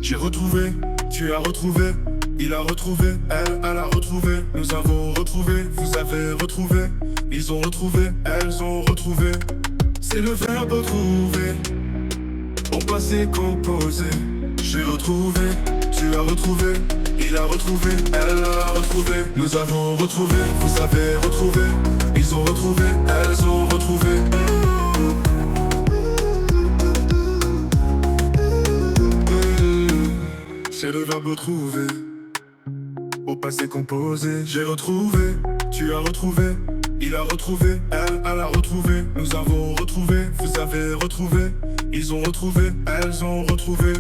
J'ai retrouvé, tu as retrouvé, il a retrouvé, elle a retrouvé. Nous avons retrouvé, vous avez retrouvé, ils ont retrouvé, elles ont retrouvé. C'est le verbe retrouver, au passé composé. J'ai retrouvé, tu as retrouvé, il a retrouvé, elle a retrouvé. Nous avons retrouvé, vous avez retrouvé, ils ont retrouvé, elles ont retrouvé. C'est le verbe retrouver, au passé composé. J'ai retrouvé, tu as retrouvé, il a retrouvé, elle a retrouvé. Nous avons retrouvé, vous avez retrouvé, ils ont retrouvé, elles ont retrouvé.